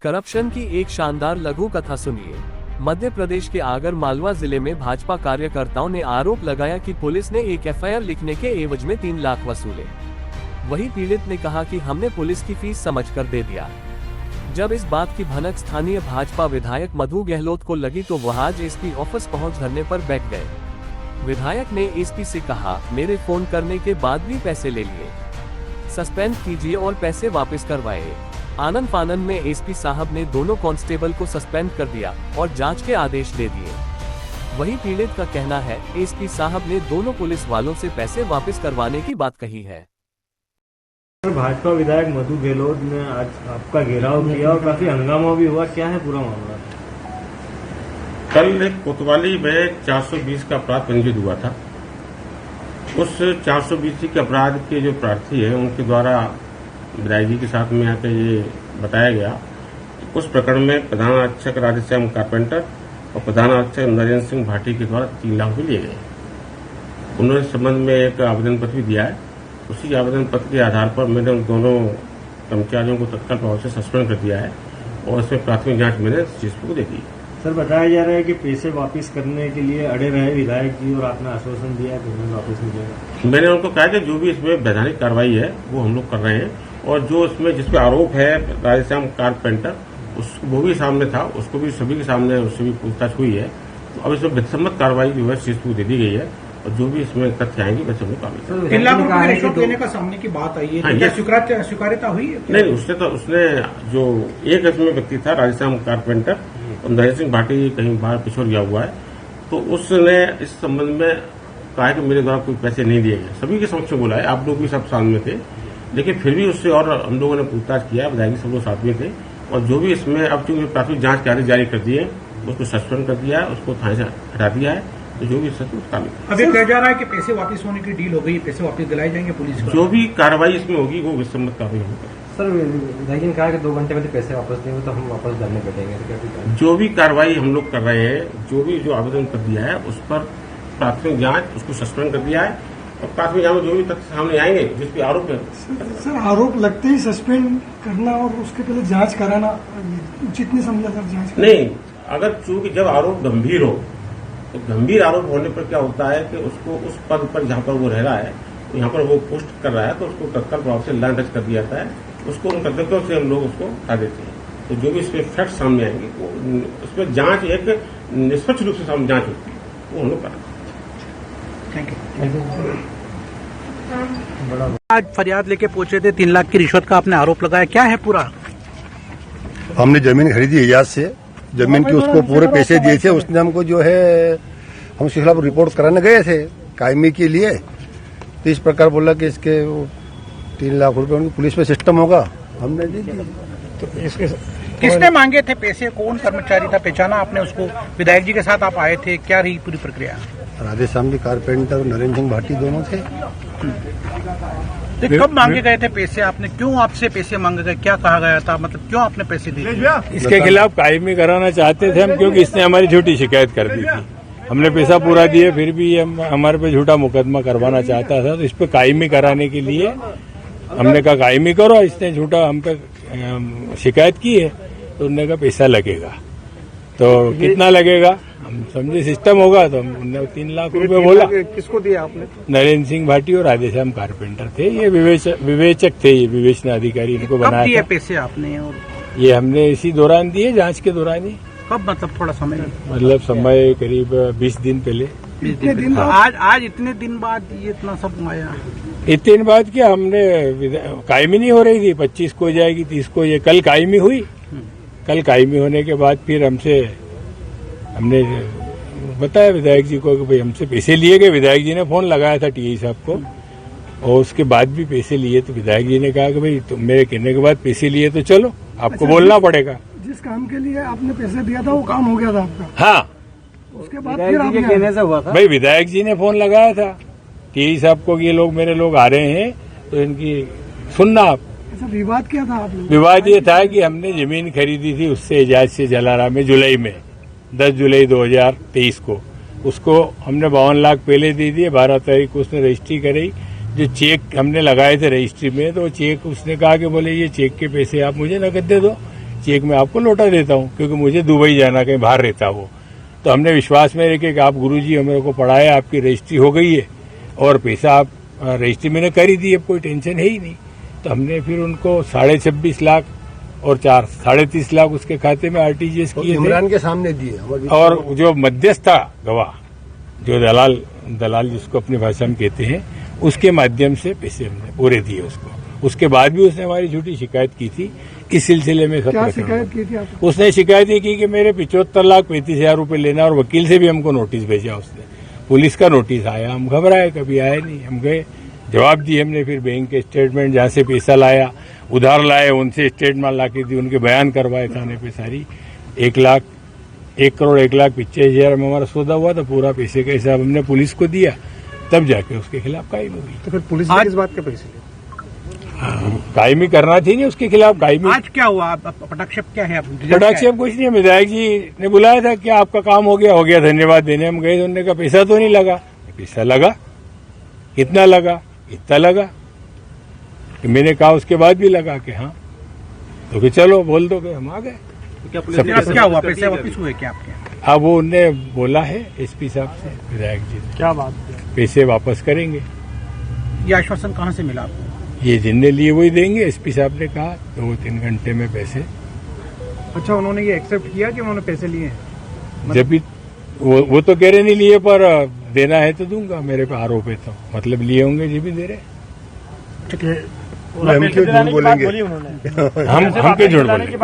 Corruption की एक शानदार लघु कथा सुनिए। मध्य प्रदेश के आगर मालवा जिले में भाजपा कार्यकर्ताओं ने आरोप लगाया कि पुलिस ने एक एफआईआर लिखने के एवज में 3 लाख वसूले। वहीं पीड़ित ने कहा कि हमने पुलिस की फीस समझकर दे दिया। जब इस बात की भनक स्थानीय भाजपा विधायक मधु गहलोत को लगी तो वह आज एसपी ऑफिस पहुंच धरने पर बैठ गए। विधायक ने एसपी से कहा, मेरे फोन करने के बाद भी पैसे ले लिए, सस्पेंड कीजिए और पैसे वापस करवाए। आनंद फानन में एसपी साहब ने दोनों कांस्टेबल को सस्पेंड कर दिया और जांच के आदेश दे दिए। वहीं पीड़ित का कहना है, एसपी साहब ने दोनों पुलिस वालों से पैसे वापस करवाने की बात कही है। भाजपा विधायक मधु गहलोत ने आज आपका घेराव किया और काफी हंगामा भी हुआ, क्या है पूरा मामला? कल एक कोतवाली में 420 का अपराध पंजीकृत हुआ था। उस 420 के अपराध के जो प्रार्थी है उनके द्वारा विधायक जी के साथ में आकर ये बताया गया कि उस प्रकरण में प्रधान आरक्षक राधेश्याम कारपेंटर और प्रधान आरक्षक नरेंद्र सिंह भाटी के द्वारा 3 लाख रुपये लिए गए। उन्होंने इस संबंध में एक आवेदन पत्र भी दिया है। उसी आवेदन पत्र के आधार पर मैंने उन दोनों कर्मचारियों को तत्काल प्रभाव से सस्पेंड कर दिया है और इसमें प्राथमिक जांच मैंने सीएसपी को दे दी। सर, बताया जा रहा है कि पैसे वापस करने के लिए अड़े रहे विधायक जी और आपने आश्वासन दिया है पेमेंट वापस नहीं देगा। मैंने उनको कहा कि जो भी इसमें वैधानिक कार्रवाई है वो हम लोग कर रहे हैं और जो इसमें जिस पे आरोप है राधेश्याम कारपेंटर वो भी सामने था, उसको भी सभी के सामने उससे भी पूछताछ हुई है। तो अब इसमें विधिसम्मत कार्रवाई जो है सीएसपी को दे दी गई है और जो भी इसमें तथ्य आएंगे वैसे हम लोग कार्रवाई। 3 लाख रुपए रिश्वत लेने का सामने की बात आई है, हाँ, क्या स्वीकार्यता हुई है? नहीं, उसने जो एक इसमें व्यक्ति था राधेश्याम कारपेंटर और नरेंद्र सिंह भाटी कहीं बाहर पिछड़ गया हुआ है, तो उसने इस संबंध में कहा कि मेरे द्वारा कोई पैसे नहीं दिए गए। सभी के समक्ष बोला है, आप लोग भी सब सामने थे, लेकिन फिर भी उससे और हम लोगों ने पूछताछ किया, विधायक सब लोग साथ में थे और जो भी इसमें अब चूंकि प्राथमिक जांच के आदेश जारी कर दिए, उसको सस्पेंड कर दिया है, उसको थाने से हटा दिया है, तो जो भी सच कार्रवाई। अभी कहा जा रहा है कि पैसे वापस होने की डील हो गई, पैसे वापस दिलाए जाएंगे पुलिस को। जो भी कार्रवाई इसमें होगी वो विधिसम्मत कार्रवाई होगी। सर, विधायक ने कहा कि 2 घंटे में पैसे वापस देंगे तो हम वापस धरने बैठेंगे। जो भी कार्रवाई हम लोग कर रहे हैं, जो भी जो आवेदन कर दिया है उस पर प्राथमिक जांच, उसको सस्पेंड कर दिया है और प्राथमिक जांच में जो भी तथ्य सामने आएंगे जिसपे आरोप है। सर, आरोप लगते ही सस्पेंड करना और उसके पहले जांच कराना उचित नहीं समझा सर? जांच नहीं, अगर चूंकि जब आरोप गंभीर हो तो गंभीर आरोप होने पर क्या होता है कि उसको उस पद पर जहां पर वो रह रहा है, तो यहाँ पर वो पोस्ट कर रहा है, तो उसको तत्काल प्रभाव से लाइन टच कर दिया जाता है, उसको उन कर्तव्यों से हम लोग उसको हटा देते हैं। तो जो भी इसमें फैक्ट सामने आएंगे वो उसमें जांच एक निष्पक्ष रूप से सामने जांच होती है, वो हम लोग करेंगे। Thank you. आज फरियाद लेके पहुंचे थे, 3 लाख की रिश्वत का आपने आरोप लगाया, क्या है पूरा? हमने जमीन खरीदी एजाज से, जमीन की उसको पूरे पैसे दिए थे। उसने हमको जो है हम उसके खिलाफ रिपोर्ट कराने गए थे कायमी के लिए, तो इस प्रकार बोला कि इसके 3 लाख रुपए उनकी पुलिस में सिस्टम होगा, हमने दे दिया। तो इसके किसने मांगे थे पैसे? कौन कर्मचारी था? पहचाना आपने उसको? विधायक जी के साथ आप आए थे, क्या रही पूरी प्रक्रिया? राधेश्याम जी कारपेंटर और नरेंद्र सिंह भाटी दोनों थे। तो कब मांगे गए थे पैसे? आपने क्यों आपसे पैसे मांगे गए? क्या कहा गया था? मतलब क्यों आपने पैसे दिए? इसके खिलाफ कायमी कराना चाहते थे हम, क्योंकि इसने हमारी झूठी शिकायत कर दी थी। हमने पैसा पूरा दिया, फिर भी हमारे पे झूठा मुकदमा करवाना चाहता था, तो इस पे कायमी कराने के लिए हमने कहा कायमी करो। इसने झूठा हम पे शिकायत की है, तो उन्होंने कहा पैसा लगेगा। तो कितना लगेगा हम समझे सिस्टम होगा, तो हमने 3 लाख रुपए बोला। किसको दिया आपने? नरेंद्र सिंह भाटी और राधेश्याम कारपेंटर थे, ये विवेचक थे, ये विवेचना अधिकारी इनको बनाया। कब दिए पैसे आपने? और ये हमने इसी दौरान दिए, जांच के दौरान ही। कब? मतलब थोड़ा समय, मतलब समय करीब 20 दिन पहले। 20 दिन पहले। आज इतने दिन बाद ये इतना सब आया? इतने दिन बाद क्या, हमने कायमी नहीं हो रही थी, 25 को जाएगी, 30 को, ये कल कायमी हुई। कल कायमी होने के बाद फिर हमने बताया विधायक जी को कि भाई हमसे पैसे लिए गए। विधायक जी ने फोन लगाया था टीआई साहब को और उसके बाद भी पैसे लिए, तो विधायक जी ने कहा कि भाई तुम मेरे कहने के बाद पैसे लिए तो चलो, आपको बोलना पड़ेगा। जिस काम के लिए आपने पैसे दिया था वो काम हो गया था आपका? हाँ, उसके बाद फिर आपने कहने से हुआ था? भाई विधायक जी ने फोन लगाया था टीआई साहब को कि ये लोग मेरे लोग आ रहे हैं, तो इनकी सुनना आप। अच्छा, विवाद क्या था आप लोग? विवाद ये था कि हमने जमीन खरीदी थी उससे एजाज से जलाराम में जुलाई में 10 जुलाई 2023 को। उसको हमने 52 लाख पहले दे दिए। 12 तारीख को उसने रजिस्ट्री कराई। जो चेक हमने लगाए थे रजिस्ट्री में, तो चेक उसने कहा कि बोले ये चेक के पैसे आप मुझे नकद दे दो। चेक मैं आपको लौटा देता हूँ, क्योंकि मुझे दुबई जाना, कहीं बाहर रहता हो। तो हमने विश्वास में रखे कि आप गुरुजी मेरे को पढ़ाया, आपकी रजिस्ट्री हो गई है और पैसा आप रजिस्ट्री मैंने कर ही दी, अब कोई टेंशन है ही नहीं। तो हमने फिर उनको 26.5 लाख और 30.5 लाख उसके खाते में आरटीजीएस किए थे। इमरान के सामने दिए। और जो मध्यस्थ था गवाह, जो दलाल जिसको अपनी भाषा में कहते हैं, उसके माध्यम से पैसे हमने पूरे दिए उसको। उसके बाद भी उसने हमारी झूठी शिकायत की थी। इस सिलसिले में क्या शिकायत की थी आपने? उसने शिकायत ये की कि मेरे 75,35,000 रुपए लेना, और वकील से भी हमको नोटिस भेजा उसने। पुलिस का नोटिस आया, हम घबराए, कभी आया नहीं। हम गए, जवाब दिए हमने, फिर बैंक के स्टेटमेंट जहां से पैसा लाया, उधार लाए, उनसे स्टेटमेंट ला के दी, उनके बयान करवाए थाने पे सारी। 1,01,25,000 में हमारा सौदा हुआ था। पूरा पैसे का हिसाब हमने पुलिस को दिया, तब जाके उसके खिलाफ कायमी हुई। तो फिर पुलिस ने किस बात के पैसे लिए? कायमी करना थी नहीं उसके खिलाफ। कायमी आज क्या हुआ? पटाक्षेप क्या है? पटाक्षेप कुछ नहीं है। विधायक जी ने बुलाया था कि आपका काम हो गया धन्यवाद देने। हम गए तो उन्होंने कहा पैसा तो नहीं लगा। पैसा लगा, कितना लगा? इतना लगा। मैंने कहा उसके बाद भी लगा कि हाँ, तो फिर चलो बोल दो कि हम आ गए। क्या हुआ? पैसे वापिस हुए क्या आपके? अब वो उनने बोला है एसपी साहब से, विधायक जी ने, क्या बात? पैसे वापस करेंगे। ये आश्वासन कहाँ से मिला आपको? ये जिनने लिए वही देंगे। एसपी साहब ने कहा 2-3 घंटे में पैसे। अच्छा, उन्होंने ये एक्सेप्ट किया कि उन्होंने पैसे लिए? जब भी वो तो कह रहे नहीं लिए, पर देना है तो दूंगा, मेरे पे आरोप है तो मतलब लिए होंगे जी भी दे रहे। हम क्यों झूठ बोलेंगे? हम क्यों झूठ बोलेंगे?